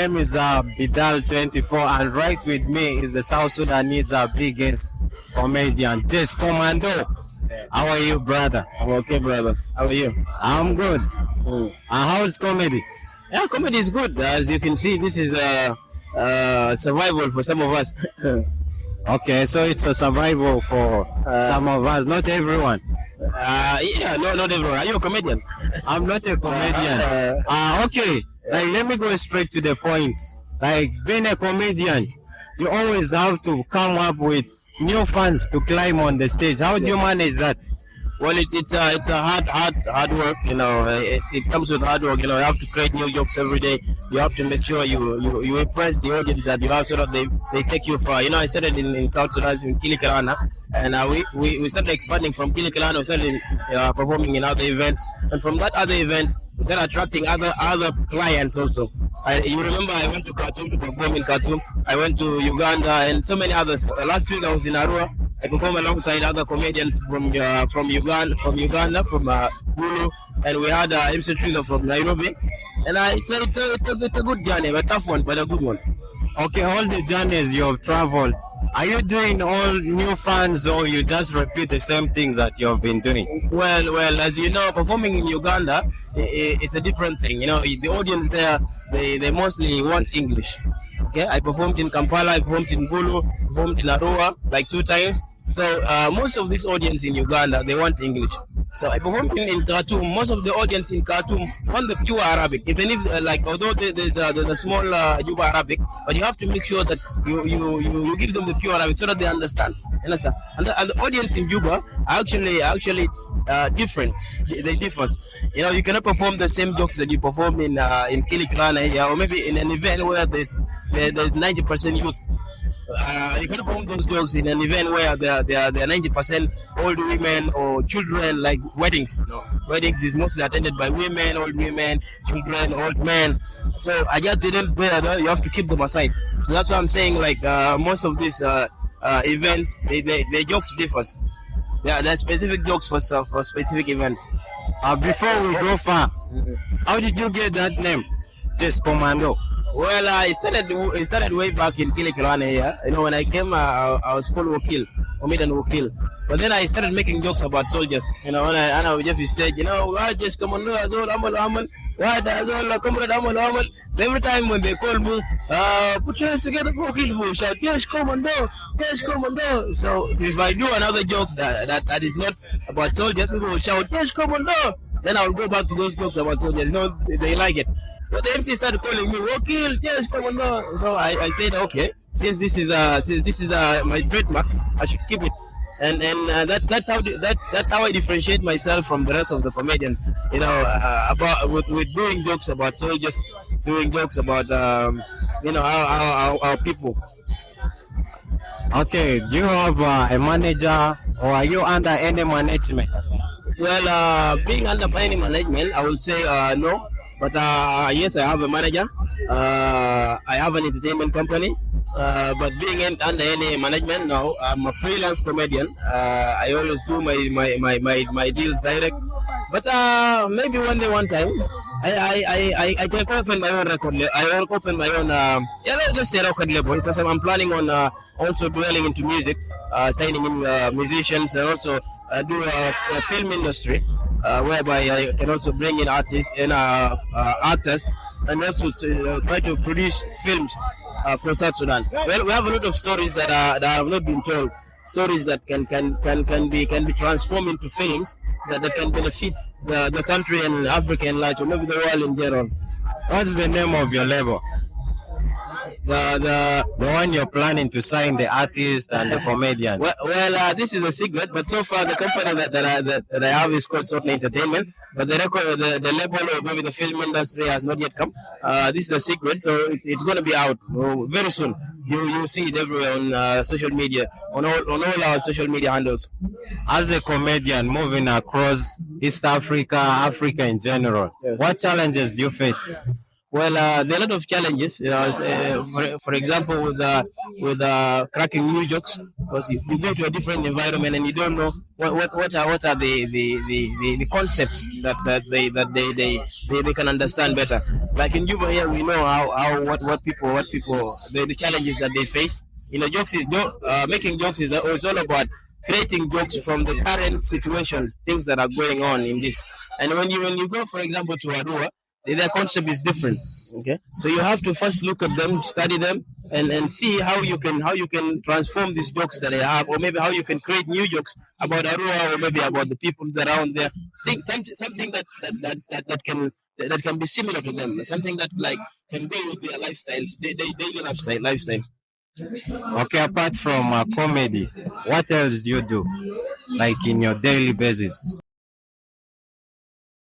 name is Bidal24, and right with me is the South Sudanese biggest comedian, Jeshkamando. How are you, brother? I'm okay, brother. How are you? I'm good. How's comedy? Yeah, comedy is good. As you can see, this is survival for some of us. Okay, so it's a survival for some of us, not everyone. Yeah, no, not everyone. Are you a comedian? I'm not a comedian. Okay, like let me go straight to the points. Like being a comedian, you always have to come up with new fans to climb on the stage. How do you manage that? Well, it's a hard work. You know, it comes with hard work. You know, you have to create new jokes every day. You have to make sure you impress the audience that you have, so that they take you far. You know, I started in South Sudan, in Kilikirana, and we started expanding from Kilikirana. We started performing in other events, and from that other events, we started attracting other clients also. You remember I went to Khartoum to perform in Khartoum. I went to Uganda and so many others. Last week I was in Arua. I performed alongside other comedians from Uganda, from Bulu, and we had MC Trigger from Nairobi. And it's a good journey, a tough one, but a good one. Okay, all the journeys you have traveled, are you doing all new fans, or you just repeat the same things that you have been doing? Well, as you know, performing in Uganda, it's a different thing. You know, the audience there, they mostly want English. Okay, I performed in Kampala, I performed in Bulu, performed in Arua like 2 times. So most of this audience in Uganda, they want English. So I performed in Khartoum. Most of the audience in Khartoum want the pure Arabic. Even if, although there's a small Juba Arabic, but you have to make sure that you give them the pure Arabic so that they understand. And the audience in Juba are actually different. They differ. You know, you cannot perform the same jokes that you perform in Kilikirana, or maybe in an event where there's 90% youth. You cannot perform those jokes in an event where they are 90% old women or children, like weddings. No. Weddings is mostly attended by women, old women, children, old men. So I just didn't bear that. You have to keep them aside. So that's why I'm saying, like, most of these events, they jokes differ. There are specific jokes for specific events. Before we go far, how did you get that name, Jeshkamando? Well, it started way back in Kilikirana here. You know, when I came, I was called Wokil, Wokil. But then I started making jokes about soldiers. You know, and I would just stage, you know, Jeshkamando, Amal. So every time when they call me, put your hands together, Wokil, shout, Jeshkamando. So if I do another joke that is not about soldiers, people will shout, Jeshkamando. Then I will go back to those jokes about soldiers. You know, they like it. So the MC started calling me Wokil, Jeshkamando. So I said, okay, since this is my trademark, I should keep it. And that's how I differentiate myself from the rest of the comedians. You know, about with doing jokes about soldiers, doing jokes about you know, our people. Okay, do you have a manager, or are you under any management? Well, being under any management, I would say no. But yes, I have a manager. I have an entertainment company. But being under any management, no. I'm a freelance comedian. I always do my deals direct. But maybe one time, I can open my own record. I will open my own. Let's just say record label, because I'm planning on also dwelling into music, signing in musicians, and also do a film industry. Whereby I can also bring in artists and actors, and also try to produce films for South Sudan. Well, we have a lot of stories that have not been told, stories that can be transformed into films that can benefit the country and Africa and large, or maybe the world in general. What's the name of your label? The one you're planning to sign the artists and the comedians. Well, this is a secret, but so far the company that I have is called Certain Entertainment. But the label, or maybe the film industry, has not yet come. This is a secret, so it's going to be out very soon. You see it everywhere on social media, on all our social media handles. As a comedian moving across East Africa, Africa in general, yes, what challenges do you face? Well, there are a lot of challenges. For example, with cracking new jokes, because you go to a different environment and you don't know what are the concepts that they can understand better. Like in Juba here, we know how what people the challenges that they face. Making jokes is all about creating jokes from the current situations, things that are going on in this. And when you go, for example, to Arua, their concept is different. Okay, so you have to first look at them, study them, and see how you can transform these jokes that they have, or maybe how you can create new jokes about Arua, or maybe about the people around there. Think something that can be similar to them, something that like can go with their lifestyle, daily lifestyle. Okay, apart from comedy, what else do you do, like in your daily basis?